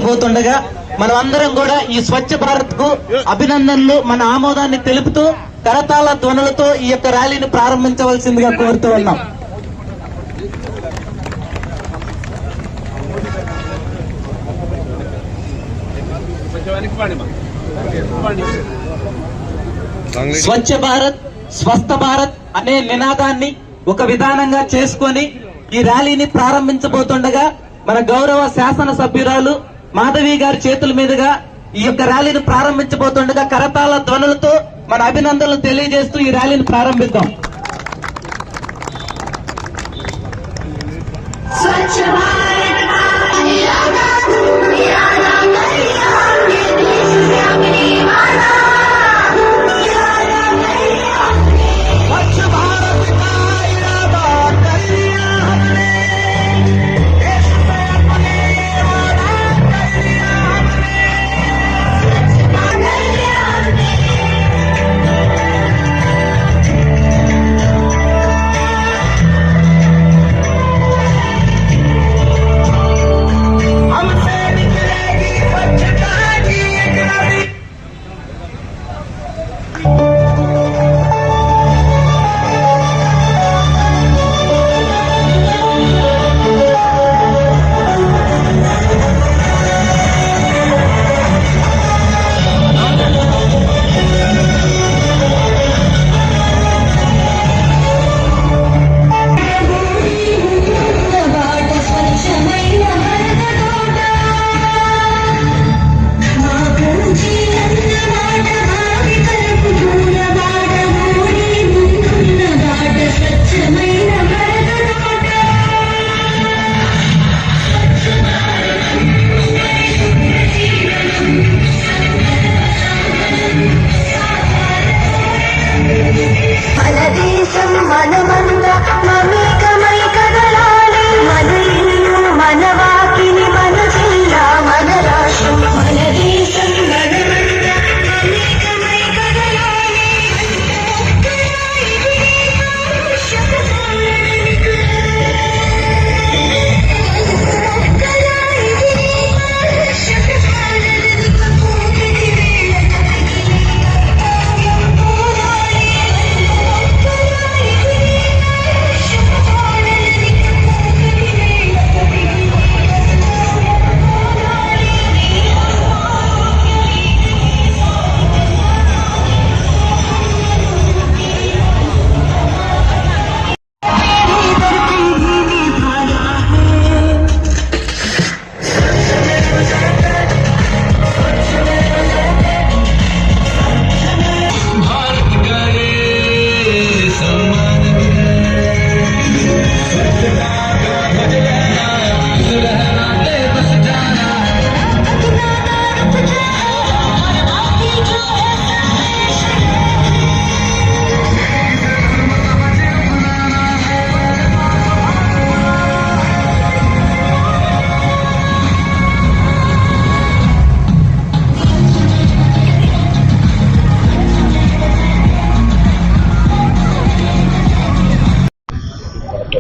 పోతుండగా మనం అందరం కూడా ఈ స్వచ్ఛ భారత్ కు అభినందనలు, మన ఆమోదాన్ని తెలుపుతూ కరతాళ ధ్వనులతో ఈ యొక్క ర్యాలీని ప్రారంభించవలసిందిగా కోరుతూ ఉన్నాం. స్వచ్ఛ భారత్ స్వస్థ భారత్ అనే నినాదాన్ని ఒక విధానంగా చేసుకొని ఈ ర్యాలీని ప్రారంభించబోతుండగా మన గౌరవ శాసన సభ్యురాలు మాధవి గారి చేతుల మీదుగా ఈ యొక్క ర్యాలీని ప్రారంభించబోతుండగా కరతాళ ధ్వనులతో మన అభినందనలు తెలియజేస్తూ ఈ ర్యాలీని ప్రారంభిద్దాం.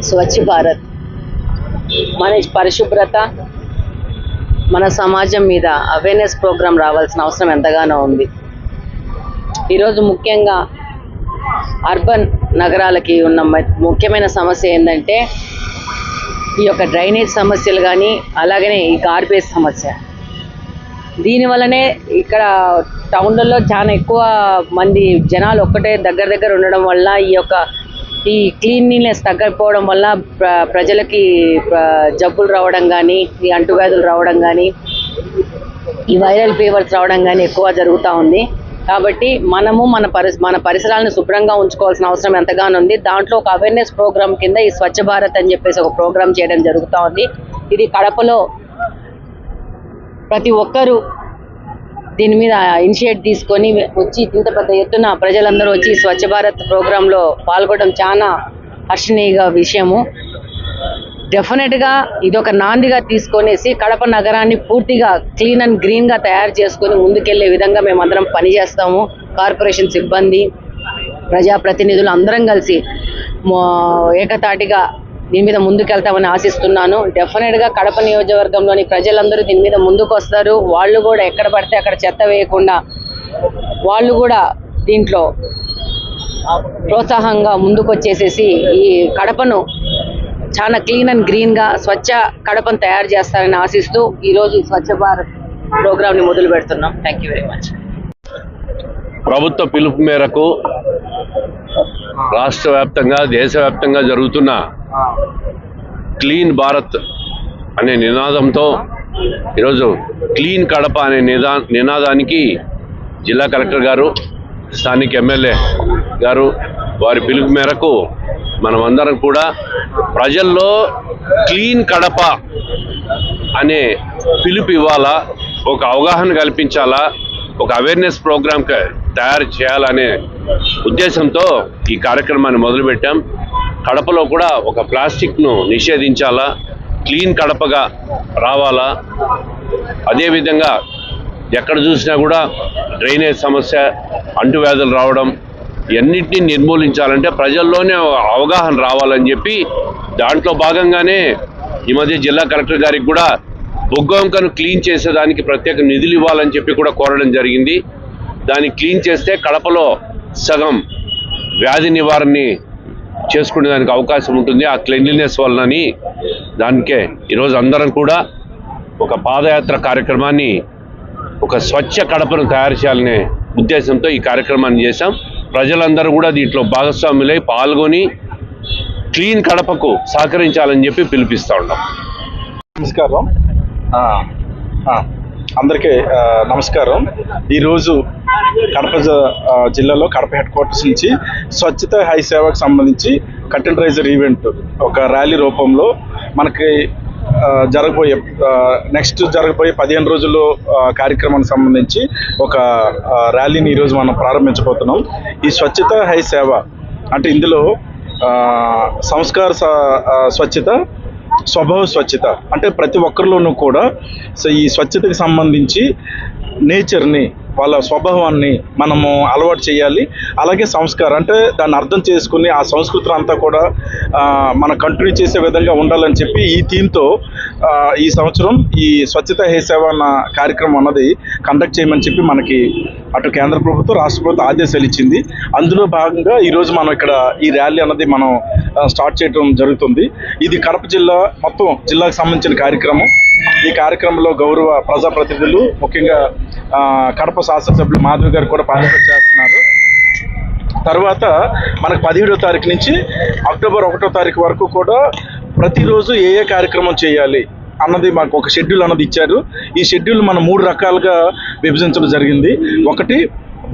స్వచ్ఛ భారత్ మన పరిశుభ్రత, మన సమాజం మీద అవేర్నెస్ ప్రోగ్రాం రావాల్సిన అవసరం ఎంతగానో ఉంది. ఈరోజు ముఖ్యంగా అర్బన్ నగరాలకి ఉన్న ముఖ్యమైన సమస్య ఏంటంటే ఈ యొక్క డ్రైనేజ్ సమస్యలు కానీ, అలాగనే ఈ గార్బేజ్ సమస్య. దీనివల్లనే ఇక్కడ టౌన్లలో చాలా ఎక్కువ మంది జనాలు ఒక్కటే దగ్గర ఉండడం వల్ల ఈ క్లీన్లీనెస్ తగ్గకపోవడం వల్ల ప్రజలకి జబ్బులు రావడం కానీ, ఈ అంటువ్యాధులు రావడం కానీ, ఈ వైరల్ ఫీవర్స్ రావడం కానీ ఎక్కువ జరుగుతూ ఉంది. కాబట్టి మనము మన పరిసరాలను శుభ్రంగా ఉంచుకోవాల్సిన అవసరం ఎంతగానో ఉంది. దాంట్లో ఒక అవేర్నెస్ ప్రోగ్రామ్ కింద ఈ స్వచ్ఛ భారత్ అని చెప్పేసి ఒక ప్రోగ్రామ్ చేయడం జరుగుతూ ఉంది. ఇది కడపలో ప్రతి ఒక్కరూ దీని మీద ఇనిషియేట్ తీసుకొని వచ్చి ఇంత పెద్ద ఎత్తున ప్రజలందరూ వచ్చి స్వచ్ఛ భారత్ ప్రోగ్రాంలో పాల్గొనడం చాలా హర్షణీయ విషయము. డెఫినెట్గా ఇదొక నాందిగా తీసుకొనేసి కడప నగరాన్ని పూర్తిగా క్లీన్ అండ్ గ్రీన్గా తయారు చేసుకొని ముందుకెళ్లే విధంగా మేమందరం పనిచేస్తాము. కార్పొరేషన్ సిబ్బంది, ప్రజాప్రతినిధులు అందరం కలిసి ఏకతాటిగా దీని మీద ముందుకెళ్తామని ఆశిస్తున్నాను. డెఫినెట్గా కడప నియోజకవర్గంలోని ప్రజలందరూ దీని మీద ముందుకు వస్తారు. వాళ్ళు కూడా ఎక్కడ పడితే అక్కడ చెత్త వేయకుండా వాళ్ళు కూడా దీంట్లో ప్రోత్సాహంగా ముందుకు వచ్చేసేసి ఈ కడపను చాలా క్లీన్ అండ్ గ్రీన్గా స్వచ్ఛ కడపను తయారు చేస్తారని ఆశిస్తూ ఈరోజు ఈ స్వచ్ఛ భారత్ ప్రోగ్రామ్ని మొదలు పెడుతున్నాం. Thank you very much. ప్రభుత్వ పిలుపు మేరకు రాష్ట్ర వ్యాప్తంగా దేశవ్యాప్తంగా జరుగుతున్న క్లీన్ భారత్ అనే నినాదంతో ఈరోజు క్లీన్ కడప అనే నినాదానికి జిల్లా కలెక్టర్ గారు, స్థానిక ఎమ్మెల్యే గారు వారి పిలుపు మేరకు మనమందరం కూడా ప్రజల్లో క్లీన్ కడప అనే పిలుపు ఇవ్వాలా, ఒక అవగాహన కల్పించాలా, ఒక అవేర్నెస్ ప్రోగ్రామ్ తయారు చేయాలనే ఉద్దేశంతో ఈ కార్యక్రమాన్ని మొదలుపెట్టాం. కడపలో కూడా ఒక ప్లాస్టిక్ను నిషేధించాలా, క్లీన్ కడపగా రావాలా, అదేవిధంగా ఎక్కడ చూసినా కూడా డ్రైనేజ్ సమస్య, అంటువ్యాధులు రావడం ఇవన్నింటినీ నిర్మూలించాలంటే ప్రజల్లోనే అవగాహన రావాలని చెప్పి దాంట్లో భాగంగానే ఈ మధ్య జిల్లా కలెక్టర్ గారికి కూడా బొగ్గవంకను క్లీన్ చేసేదానికి ప్రత్యేక నిధులు ఇవ్వాలని చెప్పి కూడా కోరడం జరిగింది. దాన్ని క్లీన్ చేస్తే కడపలో సగం వ్యాధి నివారణని చేసుకునే దానికి అవకాశం ఉంటుంది ఆ క్లీన్లీనెస్ వలనని. దానికే ఈరోజు అందరం కూడా ఒక పాదయాత్ర కార్యక్రమాన్ని, ఒక స్వచ్ఛ కడపను తయారు చేయాలనే ఉద్దేశంతో ఈ కార్యక్రమాన్ని చేశాం. ప్రజలందరూ కూడా దీంట్లో భాగస్వాములై పాల్గొని క్లీన్ కడపకు సహకరించాలని చెప్పి పిలిపిస్తూ ఉన్నాం. నమస్కారం అందరికీ నమస్కారం. ఈరోజు కడప జిల్లాలో కడప హెడ్ క్వార్టర్స్ నుంచి స్వచ్ఛత హై సేవకు సంబంధించి కర్టెన్ రైజర్ ఈవెంట్ ఒక ర్యాలీ రూపంలో మనకి నెక్స్ట్ జరగబోయే 15 రోజుల్లో కార్యక్రమానికి సంబంధించి ఒక ర్యాలీని ఈరోజు మనం ప్రారంభించబోతున్నాం. ఈ స్వచ్ఛత హై సేవ అంటే ఇందులో సంస్కార స్వచ్ఛత, స్వభావ స్వచ్ఛత అంటే ప్రతి ఒక్కరిలోనూ కూడా ఈ స్వచ్ఛతకి సంబంధించి నేచర్ని, వాళ్ళ స్వభావాన్ని మనము అలవాటు చేయాలి. అలాగే సంస్కారం అంటే దాన్ని అర్థం చేసుకుని ఆ సంస్కృతిని అంతా కూడా మన కంటిన్యూ చేసే విధంగా ఉండాలని చెప్పి ఈ థీమ్తో ఈ సంవత్సరం ఈ స్వచ్ఛత హే సేవ అన్న కార్యక్రమం అన్నది కండక్ట్ చేయమని చెప్పి మనకి అటు కేంద్ర ప్రభుత్వం, రాష్ట్ర ప్రభుత్వం ఆదేశాలు ఇచ్చింది. అందులో భాగంగా ఈరోజు మనం ఇక్కడ ఈ ర్యాలీ అన్నది మనం స్టార్ట్ చేయడం జరుగుతుంది. ఇది కడప జిల్లా మొత్తం జిల్లాకు సంబంధించిన కార్యక్రమం. ఈ కార్యక్రమంలో గౌరవ ప్రజాప్రతినిధులు, ముఖ్యంగా కడప శాసనసభ్యులు మాధవి గారు కూడా పార్టిసిపేట్ చేస్తున్నారు. తర్వాత మనకు 17వ తారీఖు నుంచి అక్టోబర్ 1వ తారీఖు వరకు కూడా ప్రతిరోజు ఏ కార్యక్రమం చేయాలి అన్నది మాకు ఒక షెడ్యూల్ అన్నది ఇచ్చారు. ఈ షెడ్యూల్ మనం 3 రకాలుగా విభజించడం జరిగింది. ఒకటి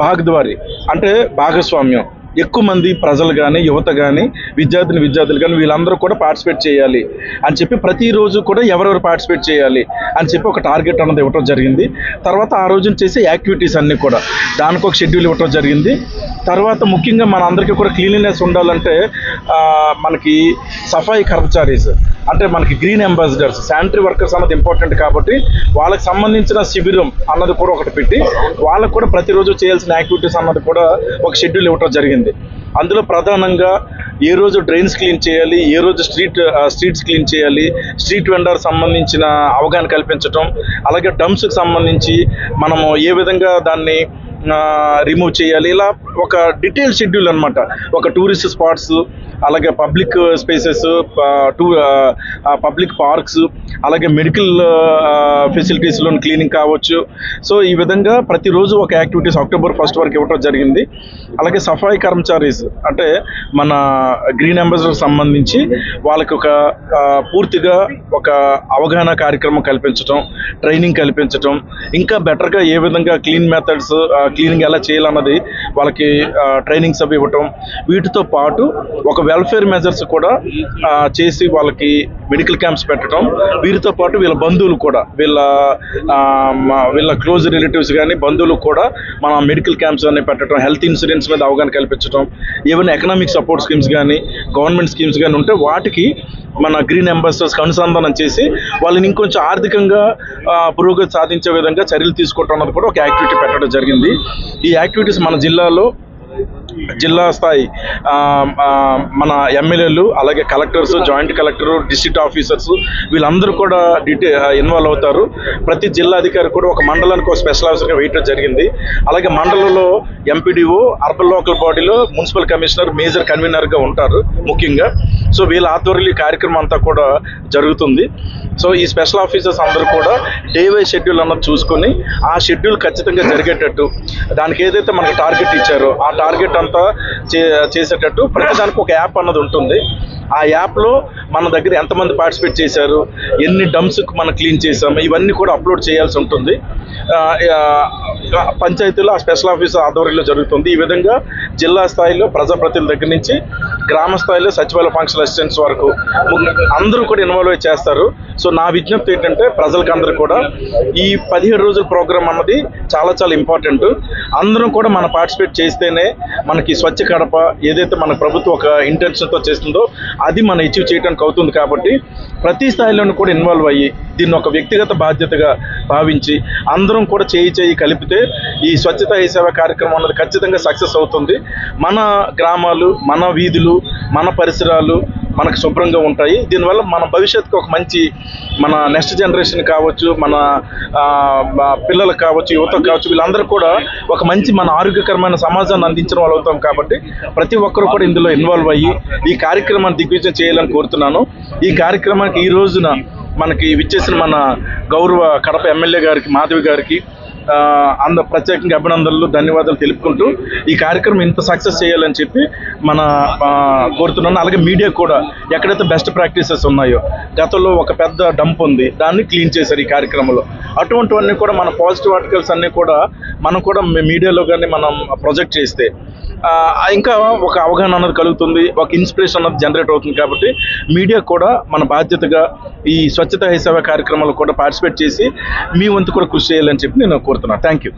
భాగద్వారి అంటే భాగస్వామ్యం, ఎక్కువ మంది ప్రజలు కానీ, యువత కానీ, విద్యార్థులు కానీ వీళ్ళందరూ కూడా పార్టిసిపేట్ చేయాలి అని చెప్పి ప్రతిరోజు కూడా ఎవరెవరు పార్టిసిపేట్ చేయాలి అని చెప్పి ఒక టార్గెట్ అన్నది ఇవ్వటం జరిగింది. తర్వాత ఆ రోజున చేసే యాక్టివిటీస్ అన్నీ కూడా దానికి ఒక షెడ్యూల్ ఇవ్వటం జరిగింది. తర్వాత ముఖ్యంగా మన అందరికీ కూడా క్లీన్లీనెస్ ఉండాలంటే మనకి సఫాయి కర్మచారీస్ అంటే మనకి గ్రీన్ అంబాసిడర్స్, శానిటరీ వర్కర్స్ అన్నది ఇంపార్టెంట్ కాబట్టి వాళ్ళకి సంబంధించిన శిబిరం అన్నది కూడా ఒకటి పెట్టి వాళ్ళకు కూడా ప్రతిరోజు చేయాల్సిన యాక్టివిటీస్ అన్నది కూడా ఒక షెడ్యూల్ ఇవ్వటం జరిగింది. అందులో ప్రధానంగా ఏ రోజు డ్రైన్స్ క్లీన్ చేయాలి, ఏ రోజు స్ట్రీట్స్ క్లీన్ చేయాలి, స్ట్రీట్ వెండర్ సంబంధించిన అవగాహన కల్పించడం, అలాగే డంప్స్కి సంబంధించి మనము ఏ విధంగా దాన్ని రిమూవ్ చేయాలి, ఇలా ఒక డీటెయిల్ షెడ్యూల్ అనమాట. ఒక టూరిస్ట్ స్పాట్స్, అలాగే పబ్లిక్ స్పేసెస్, పబ్లిక్ పార్క్స్, అలాగే మెడికల్ ఫెసిలిటీస్లో క్లీనింగ్ కావచ్చు. సో ఈ విధంగా ప్రతిరోజు ఒక యాక్టివిటీస్ అక్టోబర్ 1 వరకు ఇవ్వడం జరిగింది. అలాగే సఫాయి కర్మచారీస్ అంటే మన గ్రీన్ అంబాసిడర్ సంబంధించి వాళ్ళకి ఒక పూర్తిగా ఒక అవగాహన కార్యక్రమం కల్పించడం, ట్రైనింగ్ కల్పించడం, ఇంకా బెటర్గా ఏ విధంగా క్లీన్ మెథడ్స్, క్లీనింగ్ ఎలా చేయాలన్నది వాళ్ళకి ట్రైనింగ్స్ అవి ఇవ్వటం. వీటితో పాటు ఒక వెల్ఫేర్ మెజర్స్ కూడా చేసి వాళ్ళకి మెడికల్ క్యాంప్స్ పెట్టడం. వీరితో పాటు వీళ్ళ బంధువులు కూడా, వీళ్ళ క్లోజ్ రిలేటివ్స్ కానీ బంధువులు కూడా మన మెడికల్ క్యాంప్స్ అన్ని పెట్టడం, హెల్త్ ఇన్సూరెన్స్ మీద అవగాహన కల్పించడం, ఏమైనా ఎకనామిక్ సపోర్ట్ స్కీమ్స్ కానీ, గవర్నమెంట్ స్కీమ్స్ కానీ ఉంటే వాటికి మన గ్రీన్ అంబాసిడర్స్కి అనుసంధానం చేసి వాళ్ళని ఇంకొంచెం ఆర్థికంగా పురోగతి సాధించే విధంగా చర్యలు తీసుకోవటం అన్నది కూడా ఒక యాక్టివిటీ పెట్టడం జరిగింది. ఈ యాక్టివిటీస్ మన జిల్లాలో జిల్లా స్థాయి మన ఎమ్మెల్యేలు, అలాగే collectors, joint collector, district officers వీళ్ళందరూ కూడా ఇన్వాల్వ్ అవుతారు. ప్రతి జిల్లా అధికారి కూడా ఒక మండలానికి ఒక స్పెషల్ ఆఫీసర్గా వేయటం జరిగింది. అలాగే మండలంలో ఎంపీడీఓ, అర్బన్ లోకల్ బాడీలో మున్సిపల్ కమిషనర్, మేజర్ కన్వీనర్గా ఉంటారు ముఖ్యంగా. సో వీళ్ళ ఆధ్వర్యంలో ఈ కార్యక్రమం అంతా కూడా జరుగుతుంది. సో ఈ స్పెషల్ ఆఫీసర్స్ అందరూ కూడా డే వైజ్ షెడ్యూల్ అన్నది చూసుకొని ఆ షెడ్యూల్ ఖచ్చితంగా జరిగేటట్టు, దానికి ఏదైతే మనకి టార్గెట్ ఇచ్చారో ఆ టార్గెట్ అంతా చేసేటట్టు ప్రతిదానికి ఒక యాప్ అన్నది ఉంటుంది. ఆ యాప్లో మన దగ్గర ఎంతమంది పార్టిసిపేట్ చేశారు, ఎన్ని డంప్స్కి మనం క్లీన్ చేసాము, ఇవన్నీ కూడా అప్లోడ్ చేయాల్సి ఉంటుంది. పంచాయతీలో ఆ స్పెషల్ ఆఫీసర్ ఆధ్వర్యంలో జరుగుతుంది. ఈ విధంగా జిల్లా స్థాయిలో ప్రజాప్రతినిధుల దగ్గర నుంచి గ్రామ స్థాయిలో సచివాలయ ఫంక్షన్ అసిస్టెంట్స్ వరకు అందరూ కూడా ఇన్వాల్వ్ చేస్తారు. సో నా విజ్ఞప్తి ఏంటంటే ప్రజలకు అందరూ కూడా ఈ 17 రోజుల ప్రోగ్రామ్ అన్నది చాలా చాలా ఇంపార్టెంట్. అందరం కూడా మనం పార్టిసిపేట్ చేస్తేనే మనకి స్వచ్ఛ కడప ఏదైతే మన ప్రభుత్వం ఒక ఇంటెన్షన్తో చేస్తుందో అది మనం అచీవ్ చేయడానికి అవుతుంది. కాబట్టి ప్రతి స్థాయిలోనూ కూడా ఇన్వాల్వ్ అయ్యి దీన్ని ఒక వ్యక్తిగత బాధ్యతగా భావించి అందరం కూడా చేయి కలిపితే ఈ స్వచ్ఛత హీ సేవ కార్యక్రమం అన్నది ఖచ్చితంగా సక్సెస్ అవుతుంది. మన గ్రామాలు, మన వీధులు, మన పరిసరాలు మనకు శుభ్రంగా ఉంటాయి. దీనివల్ల మన భవిష్యత్తుకు ఒక మంచి, మన నెక్స్ట్ జనరేషన్ కావచ్చు, మన పిల్లలకు కావచ్చు, యువతకు కావచ్చు, వీళ్ళందరూ కూడా ఒక మంచి మన ఆరోగ్యకరమైన సమాజాన్ని అందించిన వాళ్ళు అవుతాం. కాబట్టి ప్రతి ఒక్కరు కూడా ఇందులో ఇన్వాల్వ్ అయ్యి ఈ కార్యక్రమాన్ని దిగ్విజయం చేయాలని కోరుతున్నాను. ఈ కార్యక్రమానికి ఈ రోజున మనకి విచ్చేసిన మన గౌరవ కడప ఎమ్మెల్యే గారికి, మాధవి గారికి ప్రత్యేకంగా అభినందనలు, ధన్యవాదాలు తెలుపుకుంటూ ఈ కార్యక్రమం ఇంత సక్సెస్ చేయాలని చెప్పి మన కోరుతున్నాను. అలాగే మీడియా కూడా ఎక్కడైతే బెస్ట్ ప్రాక్టీసెస్ ఉన్నాయో, గతంలో ఒక పెద్ద డంప్ ఉంది, దాన్ని క్లీన్ చేశారు ఈ కార్యక్రమంలో. అటువంటివన్నీ కూడా మన పాజిటివ్ ఆర్టికల్స్ అన్నీ కూడా మనం కూడా మీడియాలో కానీ మనం ప్రొజెక్ట్ చేస్తే ఇంకా ఒక అవగాహన అన్నది కలుగుతుంది, ఒక ఇన్స్పిరేషన్ అన్నది జనరేట్ అవుతుంది. కాబట్టి మీడియా కూడా మన బాధ్యతగా ఈ స్వచ్ఛత హీ సేవ కార్యక్రమాలు కూడా పార్టిసిపేట్ చేసి మీ వంతు కూడా కృషి చేయాలని చెప్పి నేను కోరుతున్నాను. Thank you.